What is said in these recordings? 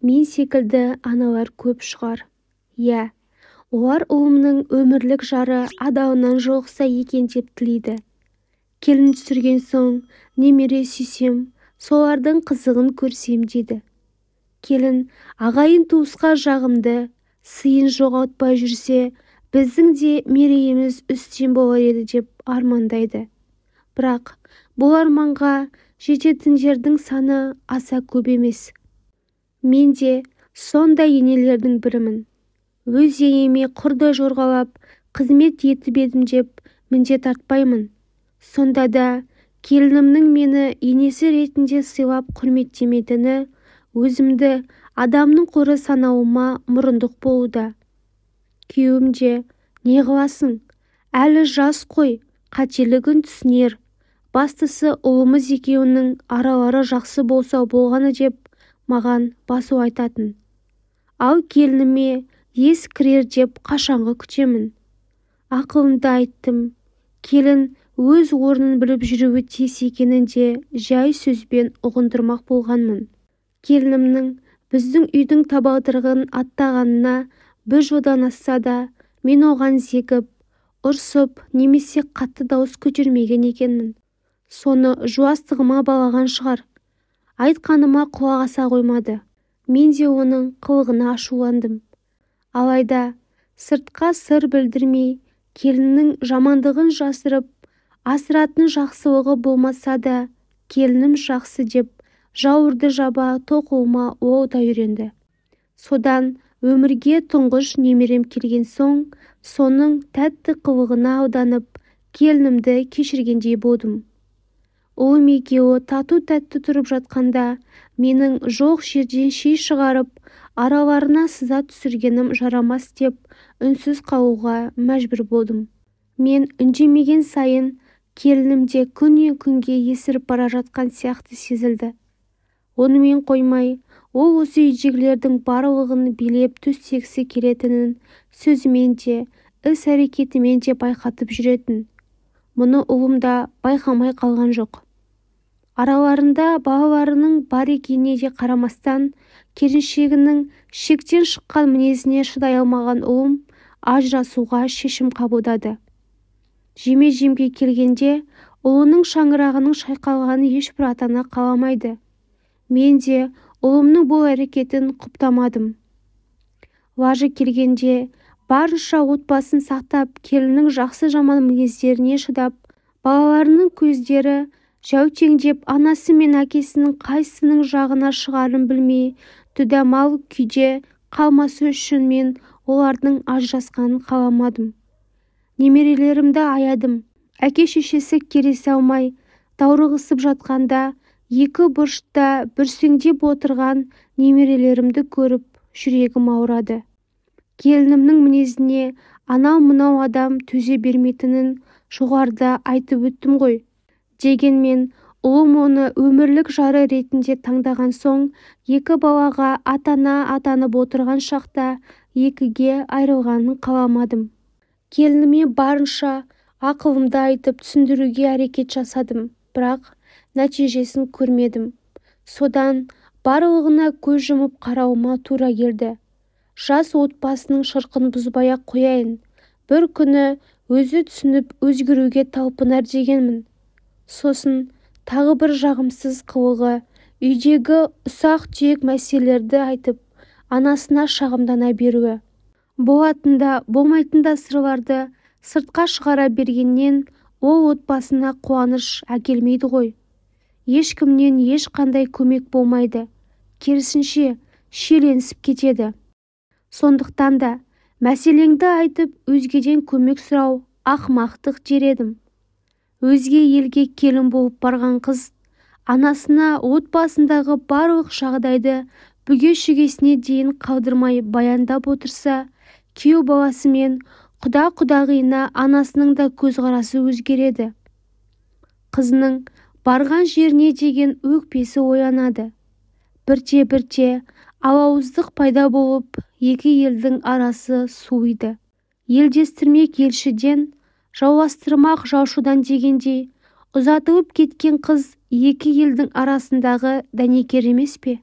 Мен секілді аналар көп шығар. Иә, олар ұлымның өмірлік жары адалынан жолықса екен деп тілейді. Келін түсірген соң немере сүйсем, солардың қызығын көрсем дейді. Келін ағайын туысқа жағымды, сыйын жоғалтпай жүрсе, біздің де мерейіміз үстем болар еді деп армандайды. Бірақ бұл арманға жететіндердің саны аса көп емес. Мен де сондай енелердің бірімін. Өз енеме құрдай жорғалап қызмет етіп едім деп міндет артпаймын. Сонда да келінімнің мені енесі ретінде сыйлап құрметтемейтіні өзімді адамның қоры санауыма мұрындық болуда. Күйеуім де не қыласың, әлі жас қой, қателігін түсінер. Бастысы ұлымыз екеуінің аралары жақсы болса болғаны деп маған басу айтатын. Ал келініме ес кірер деп қашанғы күтемін. Ақылымды айттым. Келін өз орнын біліп жүруі тиіс екенін де жай сөзбен ұғындырмақ болғанмын. Келінімнің біздің үйдің табалдырығын аттағанына бір жылдан асса да, мен оған зекіп, ұрсып немесе қатты дауыс көтермеген екенмін. Соны жуастығыма балаған шығар. Айтқаныма құлақ аса қоймады. Мен де оның қылығына ашуландым. Алайда сыртқа сыр білдірмей, келіннің жамандығын жасырып, асыратын жақсылығы болмаса да, келінім жақсы деп жауырды жаба тоқуыма ол да үйренді. Содан өмірге тұңғыш немерем келген соң, соның тәтті қылығына алданып, келінімді кешіргендей болдым. Ұлым екеуі тату-тәтті тұрып жатқанда, менің жоқ жерден ши шығарып, араларына сыза түсіргенім жарамас деп үнсіз қалуға мәжбүр болдым. Мен үндемеген сайын келінімде күннен күнге есіріп бара жатқан сияқты сезілді. Онымен қоймай, ол осы үйдегілердің барлығын билеп төстегісі келетінін сөзімен де, іс-әрекетімен де байқатып жүретін. Мұны ұлым да байқамай қалған жоқ. Араларында балаларының бар екеніне де қарамастан, келіншегінің шектен шыққан мінезіне шыдай алмаған ұлым ажырасуға шешім қабылдады. Жеме-жемге келгенде, ұлының шаңырағының шайқалғанын ешбір ата-ана қаламайды. Мен де ұлымның бұл әрекетін құптамадым. Лажы келгенде, барынша отбасын сақтап, келіннің жақсы-жаман мінездеріне шыдап, балаларының көздері жәутеңдеп, анасы мен әкесінің қайсының жағына шығарын білмей, дүдамал күйде қалмасы үшін мен олардың ажырасқанын қаламадым. Немерелерімді аядым. Әке-шешесі келісе алмай, даурығысып жатқанда, екі бұрышта бүрсеңдеп отырған немерелерімді көріп, жүрегім ауырады. Келінімнің мінезіне анау-мынау адам төзе бермейтінін жоғарыда айтып өттім ғой. Дегенмен, ұлым оны өмірлік жары ретінде таңдаған соң, екі балаға ата-ана атанып отырған шақта екіге айрылғанын қаламадым. Келініме барынша ақылымды айтып түсіндіруге әрекет жасадым, бірақ нәтижесін көрмедім. Содан барлығына көз жұмып қарауыма тура келді. Жас отбасының шырқын бұзбай-ақ қояйын. Бір күні өзі түсініп өзгеруге талпынар дегенмін. Сосын тағы бір жағымсыз қылығы, үйдегі ұсақ-түйек мәселелерді айтып, анасына шағымдана беруі. Болатында, болмайтында сырларды сыртқа шығара бергеннен ол отбасына қуаныш әкелмейді ғой. Ешкімнен ешқандай көмек болмайды. Керісінше шиеленісіп кетеді. Сондықтан да мәселеңді айтып, өзгеден көмек сұрау ақымақтық дер едім. Өзге елге келін болып барған қыз, анасына отбасындағы барлық жағдайды бүге-шүгесіне дейін қалдырмай баяндап отырса, күйеу баласы мен құда-құдағиына анасының да көзқарасы өзгереді. Қызының барған жеріне деген өкпесі оянады. Бірте-бірте алауыздық пайда болып, екі елдің арасы суиды. Елдестірмек елшіден, жауластырмақ жалшыдан дегендей, ұзатылып кеткен қыз екі елдің арасындағы дәнекер емес пе?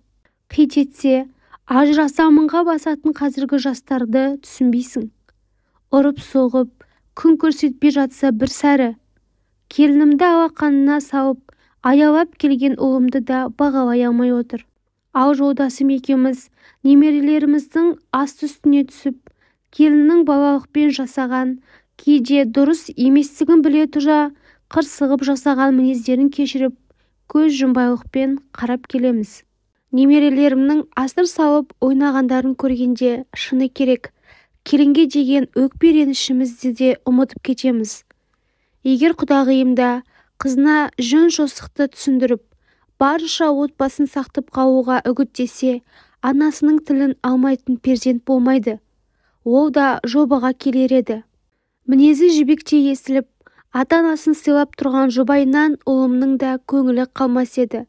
Қит етсе, ажырасамынға басатын қазіргі жастарды түсінбейсің. Ұрып-соғып, күн көрсетпей жатса бір сәрі. Келінімді алақанына салып, аялап келген ұлымды да бағалай алмай отыр. Ал жолдасым екеуміз немерелеріміздің асты-үстіне түсіп, келіннің балалықпен жасаған, кейде дұрыс еместігін біле тұра қырсығып жасаған мінездерін кешіріп, көз жұмбайлықпен қарап келеміз. Немерелерімнің асыр салып ойнағандарын көргенде шыны керек, келінге деген өкпе ренішімізді де ұмытып кетеміз. Егер құдағиымда қызына жөн-жосықты түсіндіріп, барынша отбасын сақтап қалуға үгіттесе, анасының тілін алмайтын перзент болмайды. Ол да жобаға келер еді. Мінезі жібектей естіліп, ата-анасын сыйлап тұрған жұбайынан ұлымның да көңілі қалмас еді.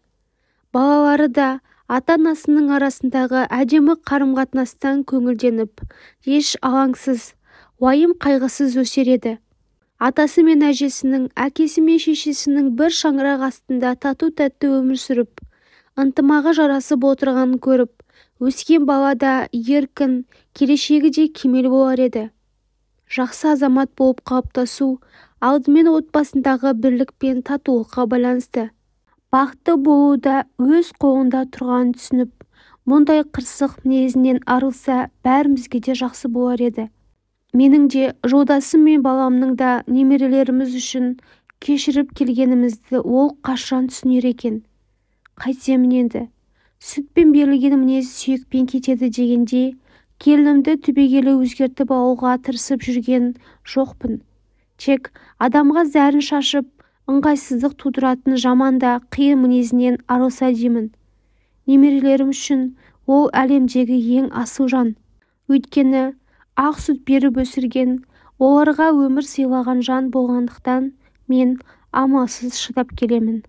Балалары да ата-анасының арасындағы әдемі қарым-қатынастан көңілденіп, еш алаңсыз, уайым қайғысыз өсер еді. Атасы мен әжесінің, әкесі мен шешесінің бір шаңырақ астында тату-тәтті өмір сүріп, ынтымағы жарасып отырғанын көріп, өскен бала да еркін, келешегі де кемел болар еді. Жақсы азамат болып қалыптасу алдымен отбасындағы бірлік пен татулыққа байланысты. Бақытты болу да өз қолында тұрғанын түсініп, мұндай қырсық мінезінен арылса, бәрімізге де жақсы болар еді. Менің де жолдасым мен баламның да немерелеріміз үшін кешіріп келгенімізді ол қашан түсінер екен. Қайтемін енді, сүтпен берілген мінез сүйекпен кетеді дегендей, келінімді түбегейлі өзгертіп алуға тырысып жүрген жоқпын. Тек адамға зәрін шашып, ыңғайсыздық тудыратын жаман да қиын мінезінен арылса деймін. Немерелерім үшін ол әлемдегі ең асыл жан. Өйткені ақ сүт беріп өсірген, оларға өмір сыйлаған жан болғандықтан мен амалсыз шыдап келемін.